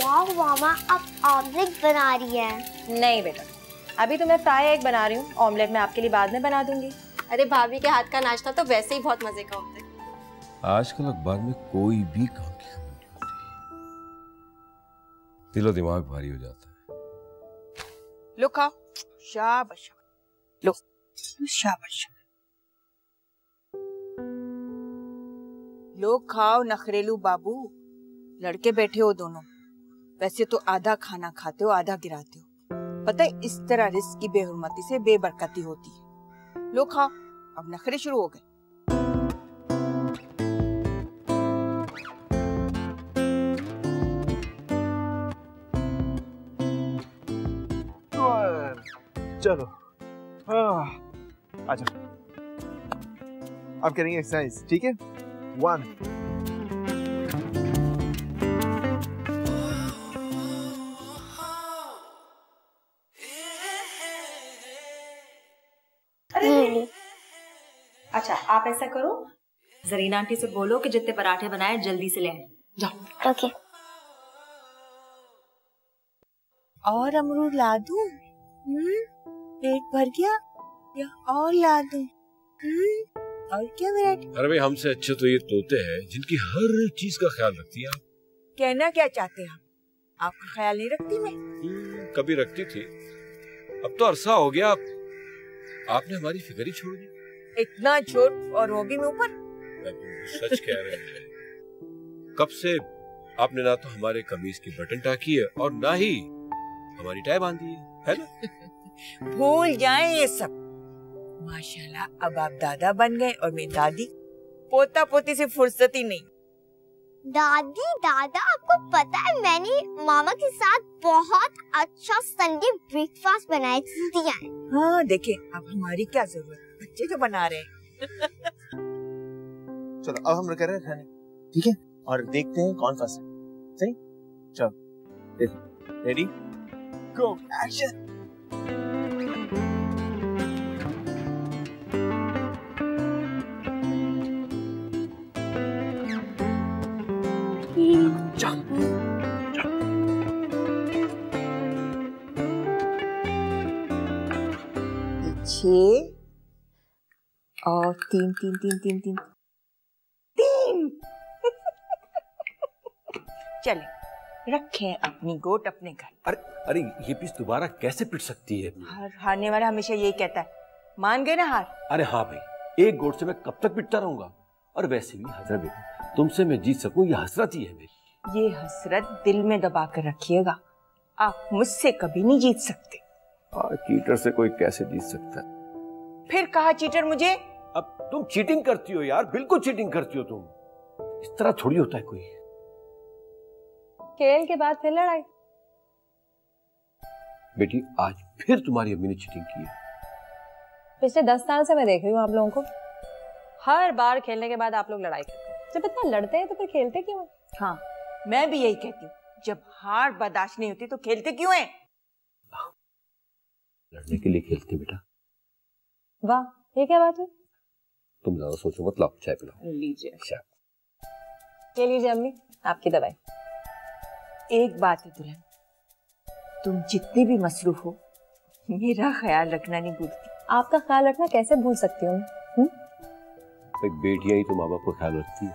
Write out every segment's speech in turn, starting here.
वाह मामा, आप ऑमलेट बना रही हैं। नहीं बेटा, अभी तो मैं फ्राई एग बना रही हूँ। ऑमलेट मैं आपके लिए बाद में बना दूंगी। अरे भाभी के हाथ का नाश्ता तो वैसे ही बहुत मजे का होता है। आजकल अखबार में कोई भी काम की खबर नहीं होती, दिलो दिमाग भारी हो जाता है। लो खाओ, शाबाश, लो शाबाश, लो खाओ नखरेलू बाबू। लड़के बैठे हो दोनों, वैसे तो आधा खाना खाते हो आधा गिराते हो। पता है इस तरह रिस्क की बेहुरमती से बेबरकती होती है। लो खाओ, अब नखरे शुरू हो गए। चलो आजा, अब करेंगे एक्सरसाइज, ठीक है? 1 अच्छा आप ऐसा करो, जरीना आंटी से बोलो कि जितने पराठे बनाए जल्दी से ले आए। जाओ। ओके। और अमरूद ला दूं? पेट भर गया या और ला दूं? और क्या वैरायटी? अरे भाई, हमसे अच्छे तो ये तोते हैं जिनकी हर चीज का ख्याल रखती है आप। कहना क्या चाहते हैं? आपका ख्याल नहीं रखती मैं? कभी रखती थी, अब तो अरसा हो गया आपने हमारी फिक्र ही छोड़ दी। इतना छोट और वो भी मुंह पर। सच कह रहे हैं, कब से आपने ना तो हमारे कमीज की बटन टाकी है और ना ही हमारी टाई बांधी है ना? भूल जाएं ये सब। माशाल्लाह, अब आप दादा बन गए और मैं दादी। पोता पोती से फुर्सत ही नहीं। दादी दादा, आपको पता है मैंने मामा के साथ बहुत अच्छा संडे ब्रेकफास्ट बनाया दिया है। हाँ देखें, अब हमारी क्या जरूरत, बच्चे तो बना रहे हैं। चलो अब हम कर रहे हैं खाने, ठीक है? और देखते हैं कौन फंसा। सही? चलो देखो, रेडी गो एक्शन। छः और तीन तीन तीन तीन तीन तीन। चले, रखें अपनी गोट अपने घर। अरे अरे, ये पीस दोबारा कैसे पिट सकती है? हारने वाला हमेशा यही कहता है। मान गए ना हार? अरे हाँ भाई, एक गोट से मैं कब तक पिटता रहूंगा? और वैसे भी हजरत बेटा, तुमसे मैं जीत सकूं ये हसरत ही है मेरी। ये हसरत दिल में दबा कर रखिएगा, आप मुझसे कभी नहीं जीत सकते। चीटर से कोई कैसे जीत सकता है? फिर कहा चीटर मुझे? अब तुम चीटिंग करती हो यार, बिल्कुल चीटिंग करती हो तुम। इस तरह थोड़ी होता है कोई। खेल के बाद फिर लड़ाई। बेटी, आज फिर तुम्हारी अम्मी ने चीटिंग की है। पिछले 10 साल से मैं देख रही हूँ आप लोगों को, हर बार खेलने के बाद आप लोग लड़ाई करते हैं। जब इतना लड़ते हैं तो फिर खेलते क्यों हैं? हाँ, मैं भी यही कहती हूँ, जब हार बर्दाश्त नहीं होती तो खेलते क्यों हैं? लड़ने के लिए खेलते बेटा। वाह, ये क्या बात है? तुम ज्यादा सोचो मत, लाओ चाय पिलाओ। लीजिए। अच्छा, ये लीजिए अम्मी, आपकी दवाई। एक बात है दुल्हन, तुम जितनी भी मसरूफ हो, मेरा ख्याल रखना नहीं भूलती। आपका ख्याल रखना कैसे भूल सकती हूँ मैं? भाई बेटियां ही तो माँ बाप को ख्याल रखती है।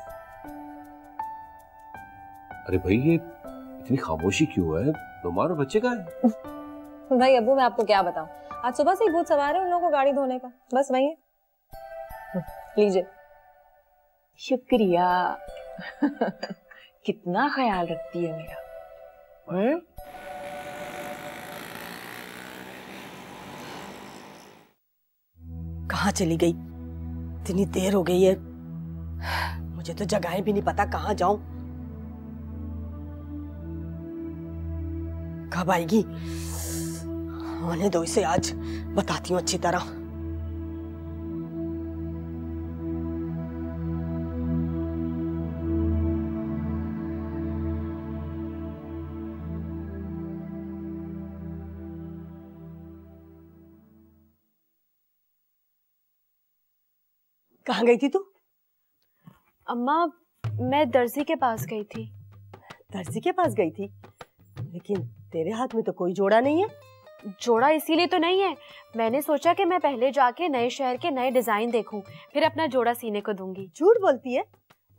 अरे भाई, ये इतनी खामोशी क्यों है? नुमान और बच्चे कहाँ हैं? भाई अब्बू, मैं आपको क्या बताऊं, आज सुबह से ही भूत सवार है उन लोगों को गाड़ी धोने का। बस वही है। लीजिए। शुक्रिया। कितना ख्याल रखती है मेरा। कहाँ चली गई? इतनी देर हो गई है, मुझे तो जगह भी नहीं पता कहाँ जाऊं। कब आएगी? आने दो इसे, आज बताती हूँ अच्छी तरह। कहाँ गई थी तू? अम्मा, मैं दर्जी के पास गई थी। दर्जी के पास गई थी? लेकिन तेरे हाथ में तो कोई जोड़ा नहीं है। जोड़ा इसीलिए तो नहीं है, मैंने सोचा कि मैं पहले जाके नए शहर के नए डिजाइन देखूं, फिर अपना जोड़ा सीने को दूंगी। झूठ बोलती है,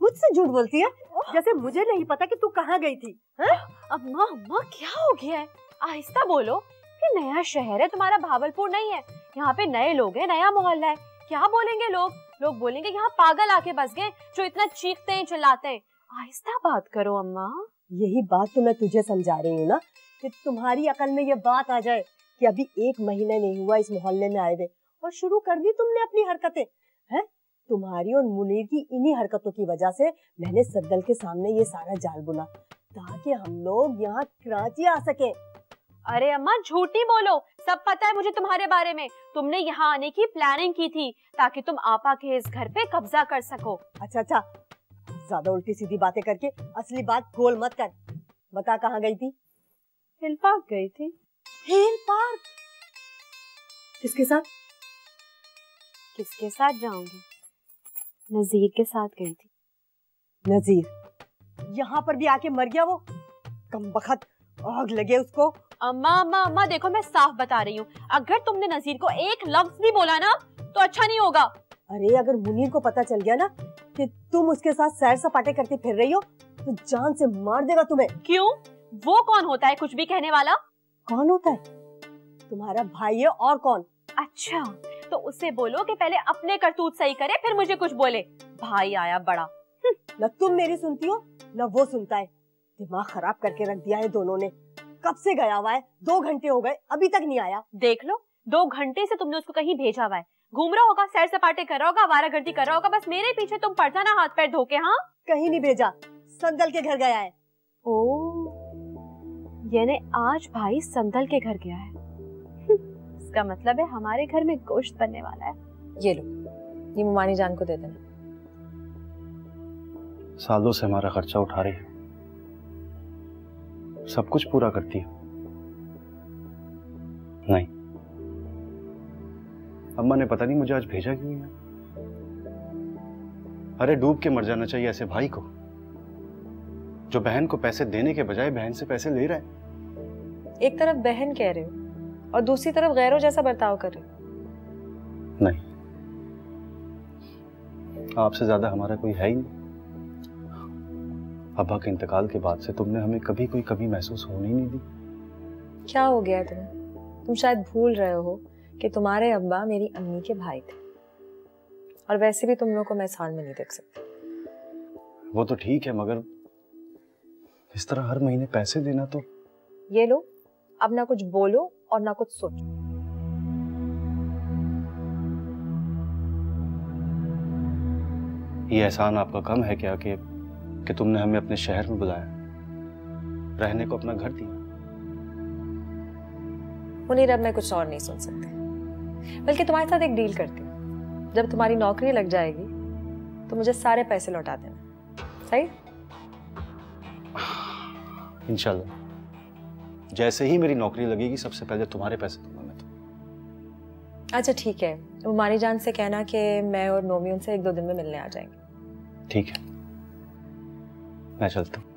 मुझसे झूठ बोलती है, जैसे मुझे नहीं पता कि तू कहाँ गई थी। अम्मा अम्मा क्या हो गया है, आहिस्ता बोलो। ये नया शहर है, तुम्हारा भावलपुर नहीं है। यहाँ पे नए लोग हैं, नया मोहल्ला है। क्या बोलेंगे लोग? लोग बोलेंगे यहाँ पागल आके बस गए जो इतना चीखते हैं चिल्लाते हैं। आहिस्ता बात करो अम्मा। यही बात तो मैं तुझे समझा रही हूँ ना, कि तुम्हारी अकल में ये बात आ जाए कि अभी 1 महीना नहीं हुआ इस मोहल्ले में आए हुए और शुरू कर दी तुमने अपनी हरकतें। हैं? तुम्हारी और मुनीर की इन्हीं हरकतों की वजह से मैंने सद्दल के सामने ये सारा जाल बुना ताकि हम लोग यहाँ कराची आ सके। अरे अम्मा झूठ नहीं बोलो, सब पता है मुझे तुम्हारे बारे में। तुमने यहाँ आने की प्लानिंग की थी ताकि तुम आपा के इस घर पे कब्जा कर सको। अच्छा, ज्यादा उल्टी सीधी बातें करके असली बात गोल मत कर। बता कहाँ गई थी? हिल पार्क गई थी। Hill park? किसके साथ? किसके साथ जाऊंगी? नजीर के साथ गई थी। नजीर यहाँ पर भी आके मर गया वो? कमबख्त, आग लगे उसको। अम्मा देखो मैं साफ बता रही हूँ, अगर तुमने नजीर को एक लफ्ज भी बोला ना तो अच्छा नहीं होगा। अरे अगर मुनीर को पता चल गया ना कि तुम उसके साथ सैर सपाटे करती फिर रही हो तो जान से मार देगा तुम्हें। क्यों? वो कौन होता है कुछ भी कहने वाला? कौन होता है? तुम्हारा भाई है, और कौन? अच्छा तो उससे बोलो कि पहले अपने करतूत सही करे फिर मुझे कुछ बोले। भाई आया बड़ा। न तुम मेरी सुनती हो न वो सुनता है। दिमाग खराब करके रख दिया है दोनों ने। कब से गया हुआ है? 2 घंटे हो गए, अभी तक नहीं आया। देख लो 2 घंटे से तुमने उसको कहीं भेजा हुआ है, घूम रहा होगा, सैर सपाटे कर रहा होगा, आवारागर्दी कर रहा होगा, बस मेरे पीछे तुम पड़ जाना हाथ पैर धोके। हाँ कहीं नहीं भेजा, संदल के घर गया है। ओ यानी आज भाई संदल के घर गया है। इसका मतलब है हमारे घर में गोश्त बनने वाला है। ये लो, ये मुमानी जान को दे देना। सालों से हमारा खर्चा उठा रही है, सब कुछ पूरा करती है। नहीं, अम्मा ने पता नहीं मुझे आज भेजा क्यों है। अरे डूब के मर जाना चाहिए ऐसे भाई को जो बहन को पैसे देने के बजाय बहन से पैसे ले रहा है। एक तरफ बहन कह रहे हो और दूसरी तरफ गैरों जैसा बर्ताव कर रहे हो। नहीं, आपसे ज्यादा हमारा कोई है ही नहीं। अब्बा के इंतकाल के बाद से तुमने हमें कभी कोई कमी महसूस होने ही नहीं दी। क्या हो गया है तुम्हें? तुम शायद भूल रहे हो कि तुम्हारे अब्बा मेरी अम्मी के भाई थे और वैसे भी तुम लोगों को मैं इस हाल में नहीं देख सकती। वो तो ठीक है, मगर इस तरह हर महीने पैसे देना तो। ये लो, अब ना कुछ बोलो और ना कुछ सोचो। ये एहसान आपका कम है क्या कि तुमने हमें अपने शहर में बुलाया, रहने को अपना घर दिया? मुनीर अब मैं कुछ और नहीं सुन सकती, बल्कि तुम्हारे साथ एक डील करती हूँ। जब तुम्हारी नौकरी लग जाएगी तो मुझे सारे पैसे लौटा देना, सही? इंशाल्लाह, जैसे ही मेरी नौकरी लगेगी सबसे पहले तुम्हारे पैसे दूंगा मैं तो। अच्छा ठीक है, मुमानी जान से कहना कि मैं और नोमी उनसे 1-2 दिन में मिलने आ जाएंगे। ठीक है, मैं चलता हूँ।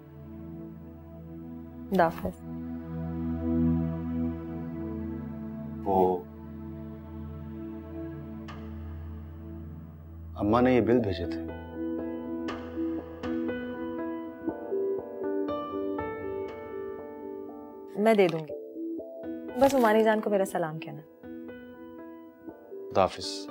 दाफिज। वो अम्मा ने ये बिल भेजे थे। मैं दे दूंगी, बस मुमानी जान को मेरा सलाम कहना। दाफिज।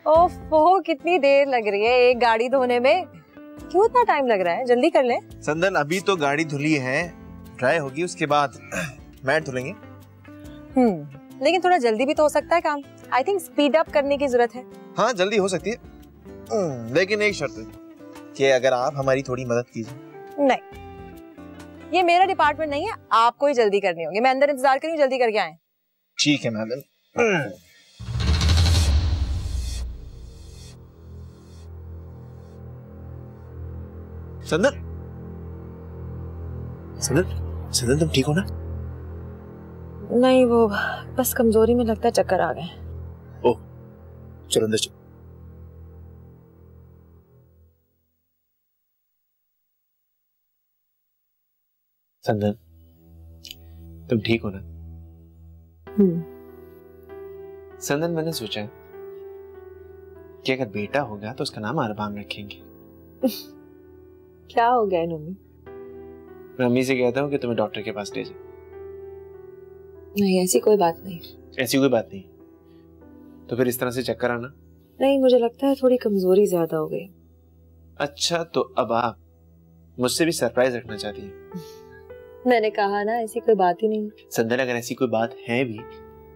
ओफो, कितनी देर लग रही है एक गाड़ी धोने में। क्यों इतना टाइम लग रहा है? जल्दी कर ले। संदन, अभी तो गाड़ी धुली है, ड्राई होगी, उसके बाद मैट धुलेंगे। लेकिन थोड़ा जल्दी भी तो हो सकता है काम। आई थिंक स्पीड अप करने की जरूरत है। हाँ जल्दी हो सकती है, लेकिन एक शर्त है कि अगर आप हमारी थोड़ी मदद कीजिए। नहीं, ये मेरा डिपार्टमेंट नहीं है, आपको ही जल्दी करनी होगी। मैं अंदर इंतजार करी हूँ, जल्दी करके आए। ठीक है मैडम। संदन, संदन, संदन तुम ठीक हो ना? नहीं, वो बस कमजोरी में लगता है चक्कर आ गए। ओह, चलो अंदर चलो। संदन, तुम ठीक हो ना? संदन, मैंने सोचा कि अगर बेटा होगा तो उसका नाम अरबाम रखेंगे। क्या हो गया नोमी? मैं अम्मी से कहता हूँ कि तुम्हें डॉक्टर के पास ले जाए। नहीं, ऐसी कोई बात नहीं। ऐसी कोई बात नहीं तो फिर इस तरह से चक्कर आना? नहीं, मुझे लगता है थोड़ी कमजोरी ज्यादा हो गई। अच्छा, तो अब आप मुझसे भी सरप्राइज रखना चाहती हैं? मैंने कहा ना, ऐसी कोई बात ही नहीं। संदन, अगर ऐसी कोई बात है भी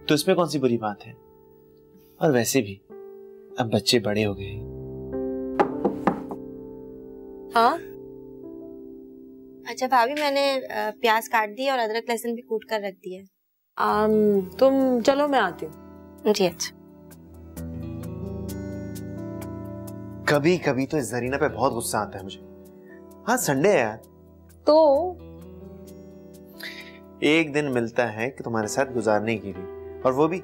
तो इसमें कौन सी बुरी बात है? और वैसे भी अब बच्चे बड़े हो गए। हाँ, अच्छा भाभी, मैंने प्याज काट दी और अदरक लहसुन भी कूट कर रख दिया है। तुम चलो, मैं आती हूँ। जी अच्छा। कभी कभी तो इस जरीना पे बहुत गुस्सा आता है मुझे। हाँ, संडे है यार, तो एक दिन मिलता है कि तुम्हारे साथ गुजारने के लिए, और वो भी।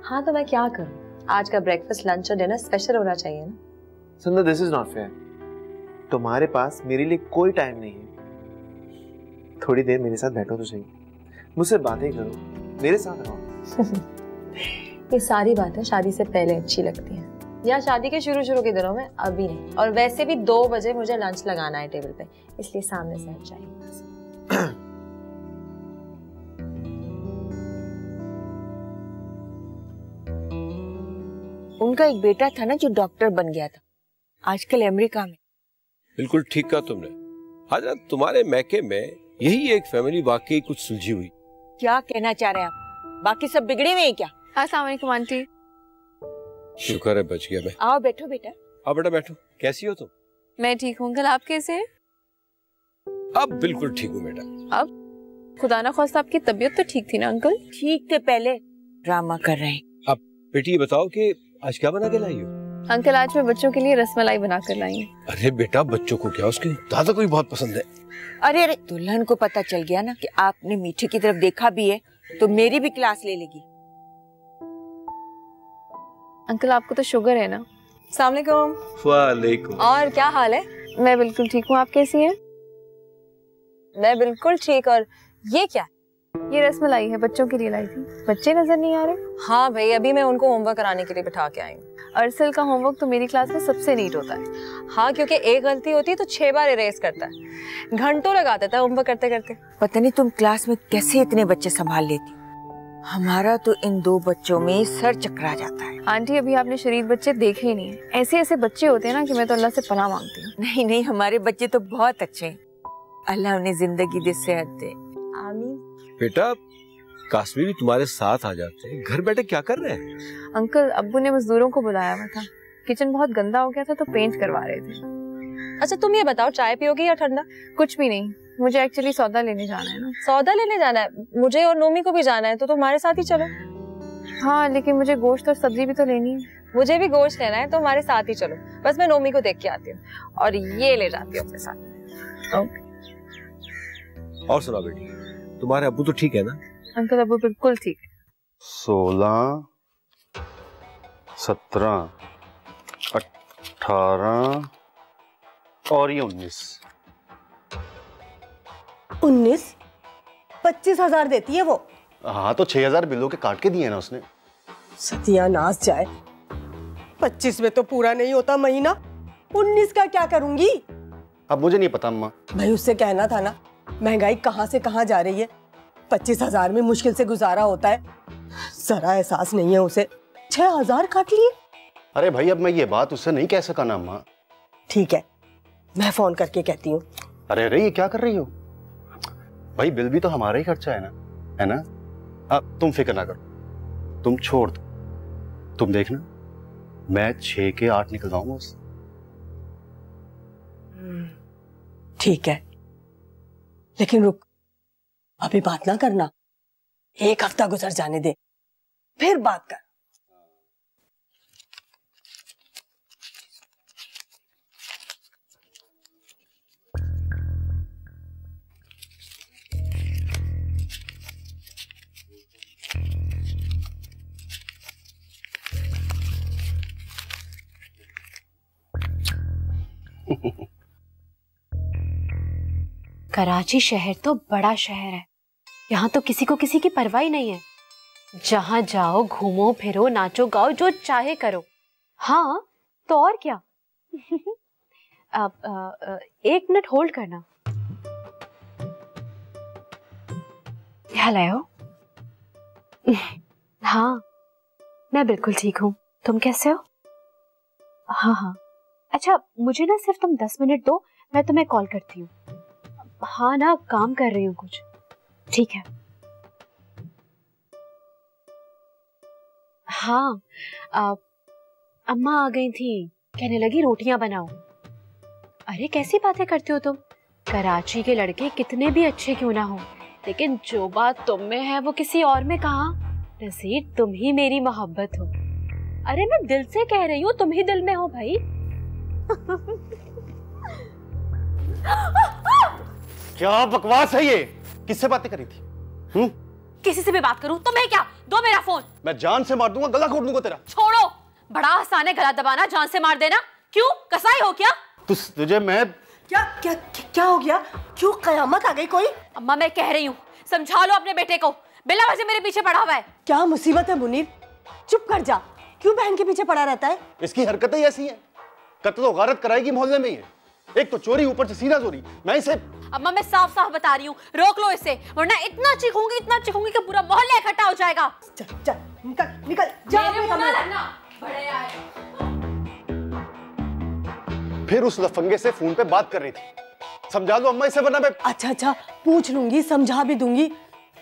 हाँ, तो मैं क्या करूँ? आज का ब्रेकफास्ट, लंच और डिनर स्पेशल होना चाहिए ना। संदन, दिस इज नॉट फेयर। तुम्हारे पास मेरे लिए कोई टाइम नहीं है। थोड़ी देर मेरे साथ बैठो तो सही, मुझसे बातें करो, मेरे साथ रहो। ये सारी बातें शादी से पहले अच्छी लगती हैं, या शादी के शुरू के दिनों में, अभी नहीं। और वैसे भी 2 बजे मुझे लंच लगाना है टेबल पे, इसलिए सामने से हट जाइए। उनका एक बेटा था ना जो डॉक्टर बन गया था, आजकल अमेरिका में। बिल्कुल ठीक कहा तुमने। हाजरा, तुम्हारे मैके में यही एक फैमिली वाकई कुछ सुलझी हुई। क्या कहना चाह रहे हैं आप? बाकी सब बिगड़े हुए हैं क्या? अस्सलाम वालेकुम आंटी। शुक्र है बच गया मैं। आओ बैठो बेटा। आओ बेटा बैठो। कैसी हो तुम? मैं ठीक हूँ अंकल, आप कैसे हैं? अब बिल्कुल ठीक हूँ बेटा। अब खुदा ना ख्वास्ता आपकी तबीयत तो ठीक थी ना अंकल? ठीक थे, पहले ड्रामा कर रहे हैं। अब बेटी ये बताओ कि आज क्या बना के लाई हो? अंकल, आज मैं बच्चों के लिए रसमलाई बना कर लाई हूँ। अरे बेटा, बच्चों को क्या, उसके दादा को भी बहुत पसंद है। अरे अरे, दुल्हन को पता चल गया ना कि आपने मीठे की तरफ देखा भी है तो मेरी भी क्लास ले लेगी। अंकल, आपको तो शुगर है ना? अस्सलाम वालेकुम। वालेकुम। और क्या हाल है? मैं बिल्कुल ठीक हूँ, आप कैसी हैं? मैं बिल्कुल ठीक। और ये क्या? ये रसमलाई है, बच्चों के लिए लाई थी। बच्चे नजर नहीं आ रहे? हाँ भाई, अभी मैं उनको होमवर्क कराने के लिए बिठा के आई हूँ। अरसल का होमवर्क तो मेरी क्लास में सबसे नीट होता है। हाँ, क्योंकि एक गलती होती है तो 6 बार इरेज करता है, घंटों लगा देता है होमवर्क करते करते। पता नहीं तुम क्लास में कैसे इतने बच्चे संभाल लेती। हमारा तो इन 2 बच्चों में सर चकरा जाता है। आंटी, अभी आपने शरीफ बच्चे देखे ही नहीं। ऐसे ऐसे बच्चे होते हैं ना कि मैं तो अल्लाह से पनाह मांगती हूँ। नहीं नहीं, हमारे बच्चे तो बहुत अच्छे हैं। अल्लाह उन्हें जिंदगी दे, सेहत दे। आमीन। बेटा, काश्मीर भी तुम्हारे साथ आ जाते हैं। घर बैठे क्या कर रहे हैं? अंकल, अब्बू ने मजदूरों को बुलाया हुआ था। किचन बहुत गंदा हो गया था तो पेंट करवा रहे थे। अच्छा, तुम ये बताओ, चाय पियोगी या ठंडा? कुछ भी नहीं, मुझे एक्चुअली सौदा लेने जाना है ना। सौदा लेने जाना है? मुझे और नोमी को भी जाना है, तो तुम्हारे साथ ही चलो। हाँ, लेकिन मुझे गोश्त और सब्जी भी तो लेनी है। मुझे भी गोश्त लेना है, तो हमारे साथ ही चलो। बस मैं नोमी को देख के आती हूँ और ये ले जाती हूँ अपने साथ। ओके। और सुना बेटी, तुम्हारे अब्बू तो ठीक है ना? अंकल, अब्बू बिल्कुल ठीक है। 16, 17, 18 और ये 19। 19? 25,000 देती है वो। हाँ, तो 6,000 बिलों के काट के दिए ना उसने। सत्यानाश जाए, 25 में तो पूरा नहीं होता महीना। 19 का क्या करूंगी? अब मुझे नहीं पता अम्मा। भाई, उससे कहना था ना, महंगाई कहाँ से कहाँ जा रही है। 25,000 में मुश्किल से गुजारा होता है। जरा एहसास नहीं है उसे। 6,000 काट लिए। अरे भाई, अब मैं ये बात उससे नहीं कह सका ना अम्मा। ठीक है, मैं फोन करके कहती हूँ। अरे अरे, ये क्या कर रही हो भाई? बिल भी तो हमारा ही खर्चा है ना? अब तुम फिक्र ना करो, तुम छोड़ दो। तुम देखना, मैं 6 के 8 निकल जाऊंगा उससे। ठीक है, लेकिन रुक, अभी बात ना करना, 1 हफ्ता गुजर जाने दे, फिर बात कर। कराची शहर तो बड़ा शहर है, यहाँ तो किसी को किसी की परवाह ही नहीं है। जहाँ जाओ घूमो फिरो नाचो गाओ जो चाहे करो। हाँ तो और क्या। अब 1 मिनट होल्ड करना। क्या लाए हो? हाँ मैं बिल्कुल ठीक हूँ, तुम कैसे हो? हाँ हाँ अच्छा, मुझे ना सिर्फ तुम 10 मिनट दो, मैं तुम्हें कॉल करती हूँ। हाँ ना, काम कर रही हूँ कुछ। ठीक है। हाँ अम्मा आ गई थी, कहने लगी रोटियां बनाओ। अरे कैसी बातें करते हो तुम, कराची के लड़के कितने भी अच्छे क्यों ना हो, लेकिन जो बात तुम में है वो किसी और में कहाँ। नसीर तुम ही मेरी मोहब्बत हो। अरे मैं दिल से कह रही हूँ, तुम ही दिल में हो भाई। क्या बकवास है ये? किससे बातें करी थी? किसी से भी बात करूं? तुम्हें क्या? दो मेरा फोन। मैं जान से मार दूंगा, गला घोट दूंगा तेरा। छोड़ो, बड़ा आसान है गला दबाना, जान से मार देना। क्यों, कसाई हो क्या? तुझे मैं क्या क्या क्या हो गया? क्यों कयामत आ गई कोई? अम्मा मैं कह रही हूँ, समझा लो अपने बेटे को, बिला वजह मेरे पीछे पड़ा हुआ है। क्या मुसीबत है मुनीर? चुप कर जा, क्यों बहन के पीछे पड़ा रहता है? इसकी हरकतें ऐसी हैं, कत्ल और गारत कराएगी मोहल्ले में ही। एक तो चोरी, ऊपर से सीधा चोरी। मैं इसे अम्मा मैं साफ साफ बता रही हूँ, रोक लो इसे, वरना इतना चीखूंगी कि पूरा मोहल्ला इकट्ठा हो जाएगा। चल चल निकल निकल जा। बड़े आए। फिर उस लफंगे से फोन पे बात कर रही थी। समझा लो अम्मा इसे, वरना मैं। अच्छा पूछ लूंगी, समझा भी दूंगी।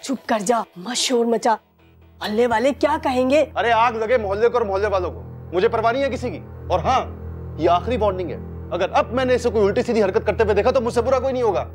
चुप कर जा, मत शोर मचा, मोहल्ले वाले क्या कहेंगे? अरे आग लगे मोहल्ले को और मोहल्ले वालों को, मुझे परवाह नहीं है किसी की। और हाँ, ये आखिरी वार्निंग है, अगर अब मैंने इसे कोई उल्टी सीधी हरकत करते हुए देखा तो मुझसे बुरा कोई नहीं होगा।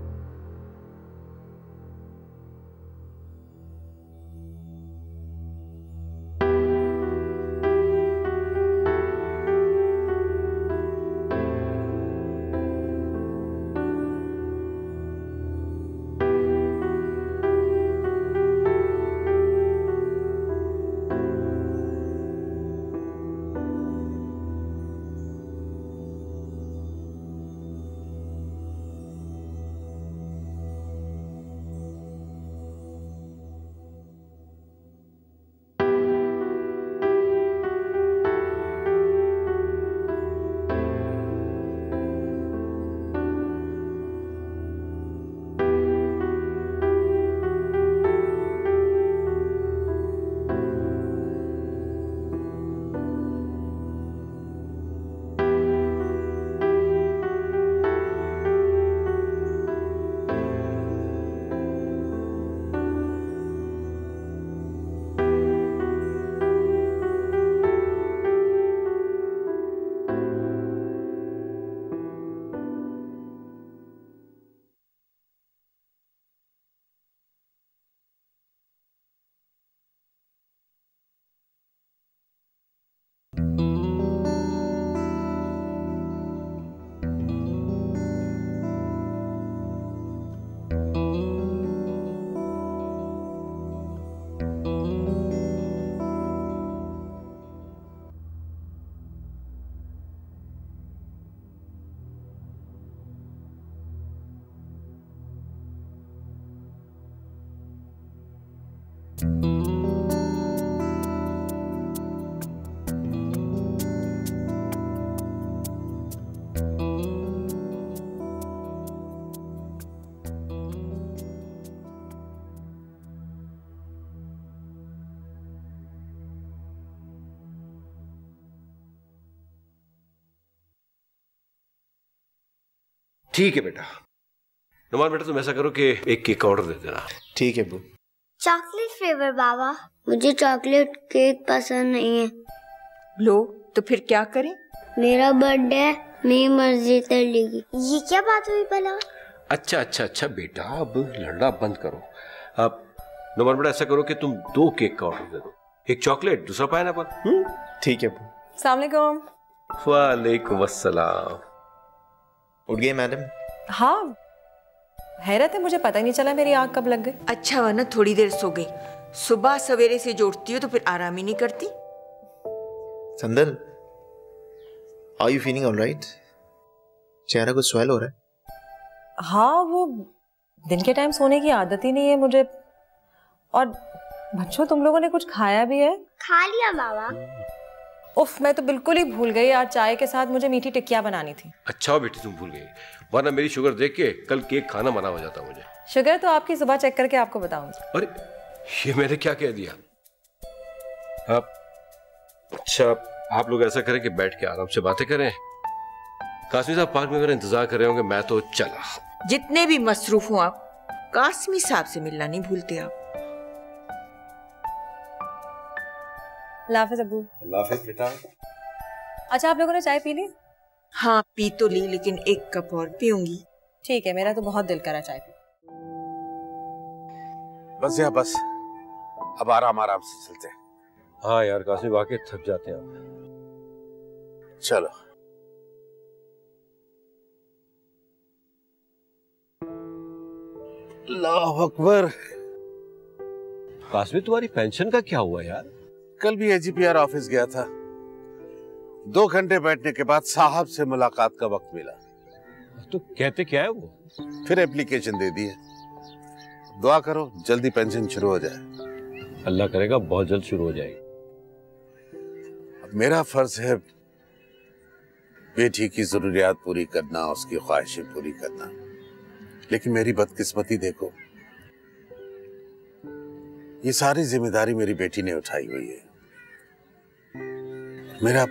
ठीक है बेटा। नुमान बेटा तुम ऐसा करो कि एक केक का ऑर्डर दे देना। ठीक है बू। चॉकलेट फ्लेवर बाबा, मुझे चॉकलेट केक पसंद नहीं है। लो तो फिर क्या करें? मेरा बर्थडे मेरी मर्जी कर लेगी। ये क्या बात हुई भला? अच्छा अच्छा अच्छा बेटा, अब लड़ना बंद करो। अब नंबर बेटा ऐसा करो कि तुम 2 केक का ऑर्डर दे दो, एक चॉकलेट, दूसरा पाइनएप्पल। ठीक है। अस्सलाम वालेकुम। वालेकुम अस्सलाम। उठ गई मैडम? हाँ, हैरत है, मुझे पता ही नहीं चला मेरी आँख कब लग गई। अच्छा हुआ ना थोड़ी देर सो गई, सुबह सवेरे से जोड़ती हो तो फिर आराम ही नहीं करती। संदल, आर यू फीलिंग ऑलराइट? चेहरा कुछ स्वेल हो रहा है? हाँ, वो दिन के टाइम सोने की आदत ही नहीं है मुझे। और बच्चों, तुम लोगों ने कुछ खाया भी है? खा लिया बाबा। उफ, मैं तो बिल्कुल ही भूल गई, आज चाय के साथ मुझे मीठी टिक्कियाँ बनानी थी। अच्छा बेटी तुम भूल गई, वरना मेरी शुगर देख के कल केक खाना मना हो जाता मुझे। शुगर तो आपकी सुबह चेक करके आपको बताऊंगी। अरे ये मैंने क्या कह दिया? आप अच्छा, आप लोग ऐसा करें कि बैठ के आराम से बातें करें। कासमी साहब पार्क में मेरा इंतजार कर रहे होंगे, मैं तो चला। जितने भी मसरूफ हो आप, कासमी साहब से मिलना नहीं भूलते आप। अल्लाह हाफिज़ अब्बू। अल्लाह हाफिज़ बेटा। अच्छा, आप लोगों ने चाय पी ली? हाँ पी तो ली, लेकिन एक कप और पीऊंगी। ठीक है, मेरा तो बहुत दिल करा चाय पी। बस या बस, अब आराम आराम से चलते हैं। हाँ यार कासमी, वाकई थक जाते हैं आप। चलो। अल्लाह अकबर। कासमी, तुम्हारी पेंशन का क्या हुआ यार? कल भी एजीपीआर ऑफिस गया था, 2 घंटे बैठने के बाद साहब से मुलाकात का वक्त मिला। तो कहते क्या है वो? फिर एप्लीकेशन दे दी है। दुआ करो जल्दी पेंशन शुरू हो जाए। अल्लाह करेगा बहुत जल्द शुरू हो जाएगी। अब मेरा फर्ज है बेटी की जरूरियात पूरी करना, उसकी ख्वाहिशें पूरी करना, लेकिन मेरी बदकिस्मती देखो, ये सारी जिम्मेदारी मेरी बेटी ने उठाई हुई है, मेरा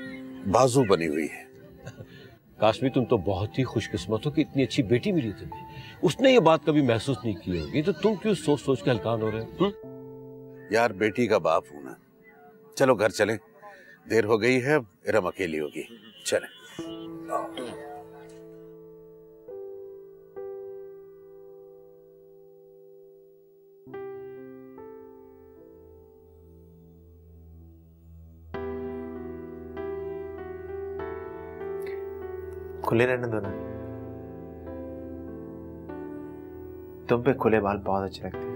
बाजू बनी हुई है। काश्मी, तुम तो बहुत ही खुशकिस्मत हो कि इतनी अच्छी बेटी मिली तुम्हें। उसने ये बात कभी महसूस नहीं की होगी, तो तुम क्यों सोच सोच के हलकान हो रहे हो? यार बेटी का बाप हूं ना। चलो घर चलें, देर हो गई है, इरम अकेली होगी। चलें। खुले रहने दो ना, तुम पे खुले बाल बहुत अच्छे लगते हैं।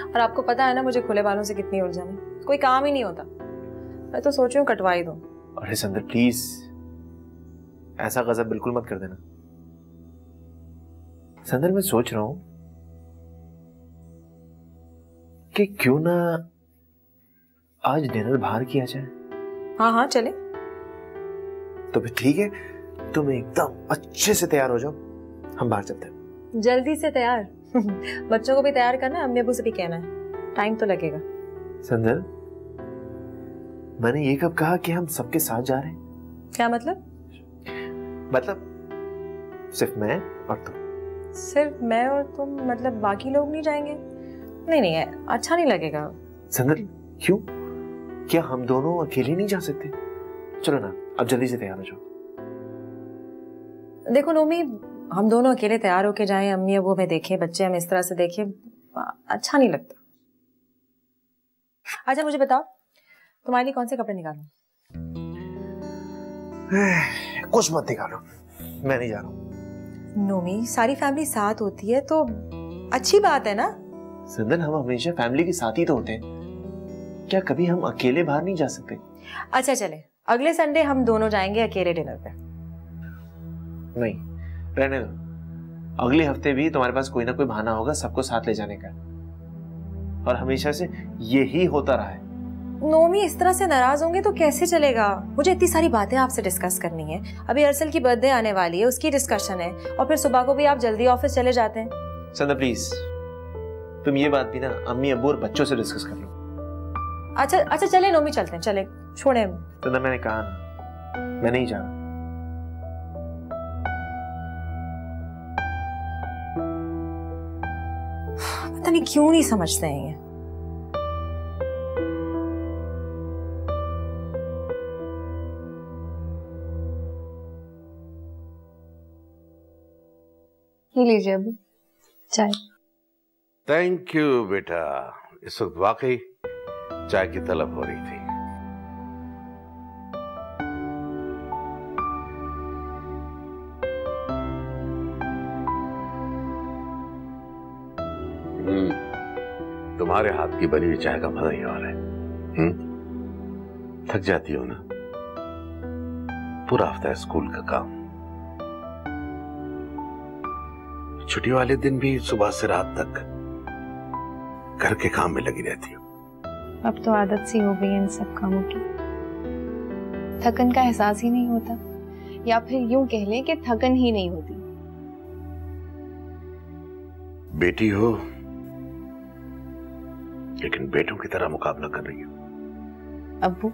और आपको पता है ना मुझे खुले बालों से कितनी उलझन है, कोई काम ही नहीं होता। मैं तो सोच रही हूँ कटवा ही दूं। अरे संदर प्लीज, ऐसा गजब बिल्कुल मत कर देना। संदर, मैं सोच रहा हूं कि क्यों ना आज डिनर बाहर किया जाए। हाँ हाँ चले। तो फिर ठीक है, तुम एकदम अच्छे से तैयार हो जाओ, हम बाहर चलते हैं। जल्दी से तैयार? बच्चों को भी तैयार करना, अम्मी अब्बू से भी कहना है, टाइम तो लगेगा। संदर, मैंने ये कब कहा कि हम सबके साथ जा रहे हैं? क्या मतलब? मतलब सिर्फ मैं और तुम। सिर्फ मैं और तुम मतलब बाकी लोग नहीं जाएंगे? नहीं नहीं, अच्छा नहीं लगेगा। संदर क्यों? क्या हम दोनों अकेले नहीं जा सकते? चलो ना, अब जल्दी से तैयार हो जाओ। देखो नोमी, हम दोनों अकेले तैयार होके जाएं, अम्मी अब वो हमें देखे, बच्चे हमें इस तरह से देखे, अच्छा नहीं लगता। अच्छा मुझे बताओ, तुम्हारे लिए कौन से कपड़े निकालूं? कुछ मत निकालो, मैं नहीं जा रहा हूँ। नोमी, सारी फैमिली साथ होती है तो अच्छी बात है ना। संदन, हम हमेशा फैमिली के साथ ही तो होते हैं, क्या कभी हम अकेले बाहर नहीं जा सकते? अच्छा चले, अगले संडे हम दोनों जाएंगे अकेले डिनर पे। नहीं, रहने दो। अगले हफ्ते भी तुम्हारे पास कोई ना कोई बहाना होगा सबको साथ ले जाने का, और हमेशा से यही होता रहा है। नोमी, इस तरह से नाराज होंगे तो कैसे चलेगा? मुझे इतनी सारी बातें आपसे डिस्कस करनी है। अभी अरसल की बर्थडे आने वाली है, उसकी डिस्कशन है, और फिर सुबह को भी आप जल्दी ऑफिस चले जाते हैं। संदन प्लीज, तुम ये बात भी ना अम्मी अब्बू और बच्चों से डिस्कस कर लो। अच्छा अच्छा चले नोमी, चलते हैं, चले, छोड़े। संदन, मैंने कहा ना, मैं नहीं जा रहा। पता नहीं क्यों नहीं समझते हैं ये। ये लीजिए अबू चाय। थैंक यू बेटा। इस वक्त वाकई चाय की तलब हो रही थी। तुम्हारे हाथ की बनी हुई चाय का मजा ही और है। थक जाती हो ना, पूरा हफ्ता है स्कूल का काम, छुट्टी वाले दिन भी सुबह से रात तक घर के काम में लगी रहती हो। अब तो आदत सी हो गई है इन सब कामों की, थकन का एहसास ही नहीं होता, या फिर यूं कह लें कि थकन ही नहीं होती। बेटी हो लेकिन बेटों की तरह मुकाबला कर रही हो। अब्बू,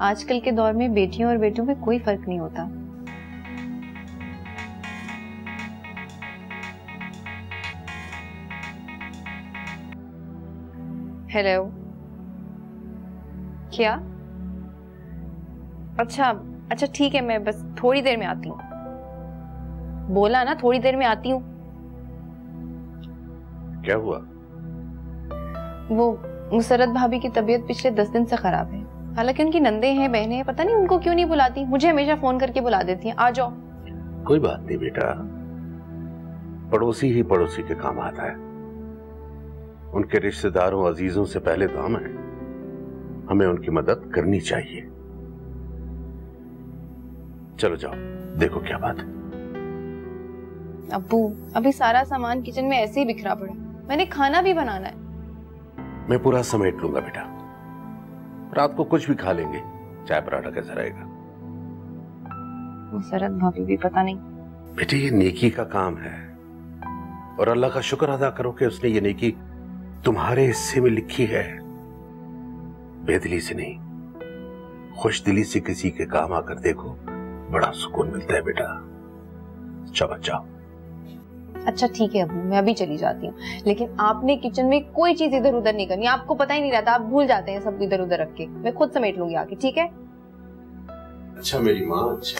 आजकल के दौर में बेटियों और बेटों में कोई फर्क नहीं होता। हेलो, क्या? अच्छा ठीक है, मैं बस थोड़ी देर में आती हूँ। बोला ना थोड़ी देर में आती हूँ। क्या हुआ? वो मुसरत भाभी की तबीयत पिछले 10 दिन से खराब है। हालांकि उनकी नंदे हैं, बहनें हैं, पता नहीं उनको क्यों नहीं बुलाती, मुझे हमेशा फोन करके बुला देती हैं, आ जाओ। कोई बात नहीं बेटा, पड़ोसी ही पड़ोसी के काम आता है। उनके रिश्तेदारों अजीजों से पहले तो हम हैं, हमें उनकी मदद करनी चाहिए। चलो जाओ, देखो क्या बात है। अब्बू, अभी सारा सामान किचन में ऐसे ही बिखरा पड़ा, मैंने खाना भी बनाना है। मैं पूरा समेट लूंगा बेटा, रात को कुछ भी खा लेंगे, चाय पराठा कैसा रहेगा? मुसरत भाभी भी पता नहीं। बेटे ये नेकी का काम है और अल्लाह का शुक्र अदा करो कि उसने ये नेकी तुम्हारे हिस्से में लिखी है। बेदिली से नहीं, खुश दिली से किसी के काम आकर देखो, बड़ा सुकून मिलता है बेटा। चलो जाओ। अच्छा ठीक है अब्बू, मैं अभी चली जाती हूँ, लेकिन आपने किचन में कोई चीज इधर उधर नहीं करनी, आपको पता ही नहीं रहता, आप भूल जाते हैं सब इधर उधर रख के। मैं खुद समेट लूंगी आके, ठीक है? अच्छा मेरी माँ, अच्छा।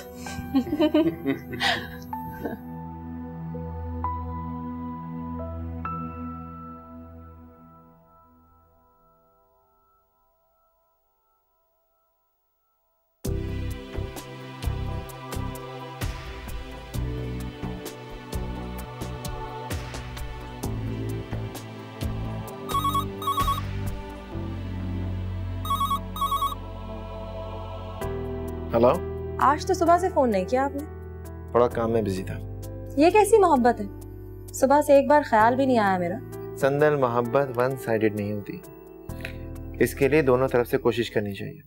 हेलो। आज तो सुबह से फोन नहीं किया आपने। थोड़ा काम में बिजी था। ये कैसी मोहब्बत है, सुबह से एक बार ख्याल भी नहीं आया मेरा। संदल, मोहब्बत वन साइडेड नहीं होती, इसके लिए दोनों तरफ से कोशिश करनी चाहिए।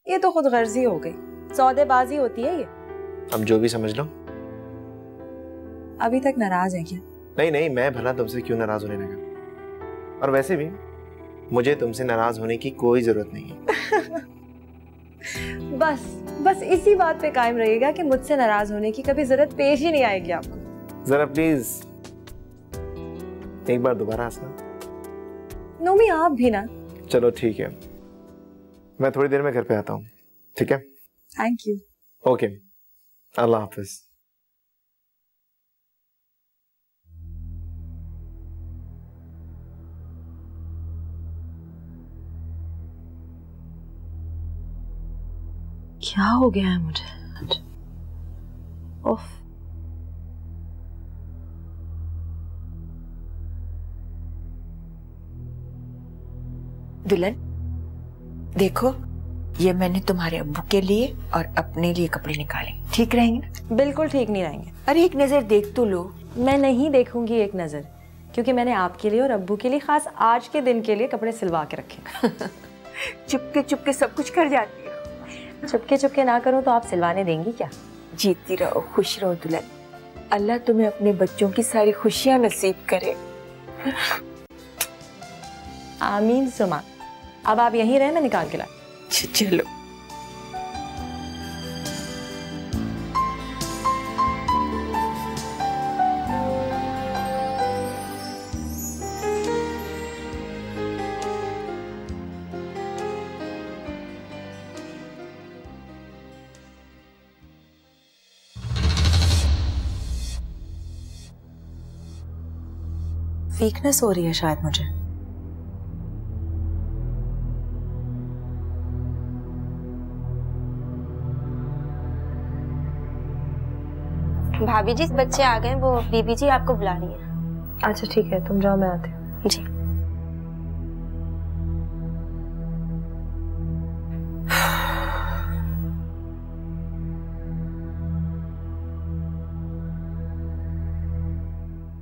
ये तो खुद गर्जी हो गई, सौदेबाजी होती है ये। अब जो भी समझ लो। अभी तक नाराज है क्या? नहीं, मैं भला तुमसे क्यों नाराज होने लगा, और वैसे भी मुझे तुमसे नाराज होने की कोई जरूरत नहीं है। बस इसी बात पे कायम रहिएगा कि मुझसे नाराज होने की कभी जरूरत पेश ही नहीं आएगी आपको। जरा प्लीज एक बार दोबारा हंसना। नोमी आप भी ना। चलो ठीक है, मैं थोड़ी देर में घर पे आता हूँ, ठीक है? Thank you. ओके, अल्लाह हाफिज। क्या हो गया है मुझे? उफ। दुल्हन देखो, ये मैंने तुम्हारे अब्बू के लिए और अपने लिए कपड़े निकाले, ठीक रहेंगे ना? बिल्कुल ठीक नहीं रहेंगे। अरे एक नजर देख तो लो। मैं नहीं देखूंगी एक नजर, क्योंकि मैंने आपके लिए और अब्बू के लिए खास आज के दिन के लिए कपड़े सिलवा के रखे। चुपके चुपके सब कुछ कर जाती हो। चुपके चुपके ना करूं तो आप सिलवाने देंगी क्या? जीती रहो, खुश रहो दुल्हन, अल्लाह तुम्हें अपने बच्चों की सारी खुशियां नसीब करे। आमीन सुमा। अब आप यहीं रहे, मैं निकाल के ला। चलो। वीकनेस हो रही है शायद मुझे। भाभी जी इस बच्चे आ गए, वो बीबी जी आपको बुला रही है। अच्छा ठीक है, तुम जाओ, मैं आती हूँ। जी।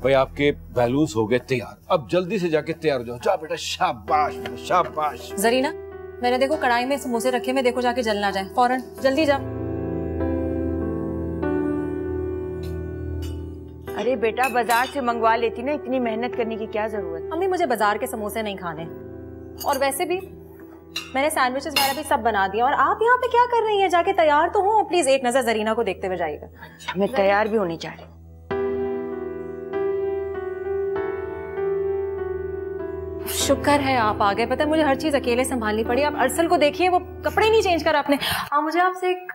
भाई आपके बैलून्स हो गए तैयार, अब जल्दी से जाके तैयार हो जाओ। जा बेटा, शाबाश बेटा, शाबाश। जरीना, मैंने देखो कढ़ाई में समोसे रखे, मैं देखो जाके जल ना जाए, फौरन जल्दी जा। अरे बेटा बाजार से मंगवा लेती ना, इतनी मेहनत करने की क्या जरूरत। अम्मी मुझे बाजार के समोसे नहीं खाने, और वैसे भी मैंने सैंडविचेस वगैरह भी सब बना दिया। और आप यहाँ पे क्या कर रही हैं? जाके तैयार तो हो, प्लीज एक नजर जरीना को देखते हुए जाइएगा। मैं तैयार भी होनी चाह रही। शुक्र है आप आ गए, पता है मुझे हर चीज अकेले संभालनी पड़ी। आप अरसल को देखिए, वो कपड़े नहीं चेंज करा आपने। मुझे आपसे एक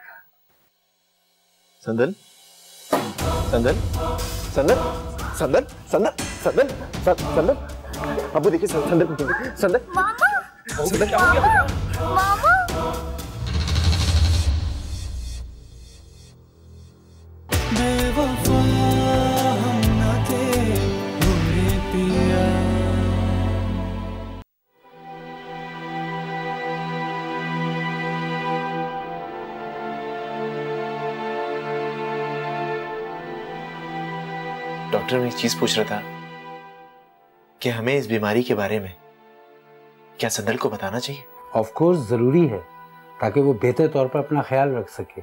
संदल संदल संदल संदल संदल संदल संदल, अबू देखिए संदल संदल। मामा, संदल क्या हो गया? मामा बेवफा हम न थे बुरे पिया। डॉक्टर, मैं एक चीज पूछ रहा था कि हमें इस बीमारी के बारे में क्या संदल को बताना चाहिए? ऑफ कोर्स जरूरी है, ताकि वो बेहतर तौर पर अपना ख्याल रख सके।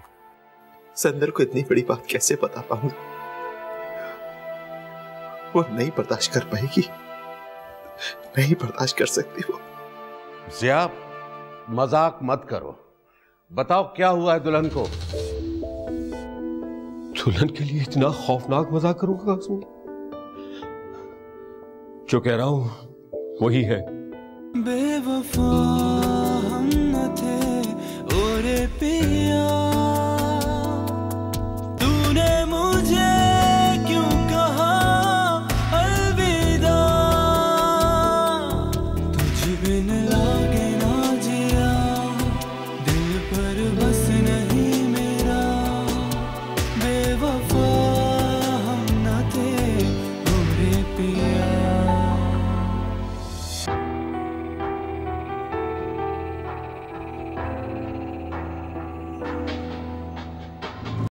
संदल को इतनी बड़ी बात कैसे बता पाऊंगा? वो नहीं बर्दाश्त कर पाएगी, नहीं बर्दाश्त कर सकती वो। जिया, मजाक मत करो, बताओ क्या हुआ है दुल्हन को? दुल्हन के लिए इतना खौफनाक मजाक करूंगा कासमी? जो कह रहा हूं वही है। बेवफा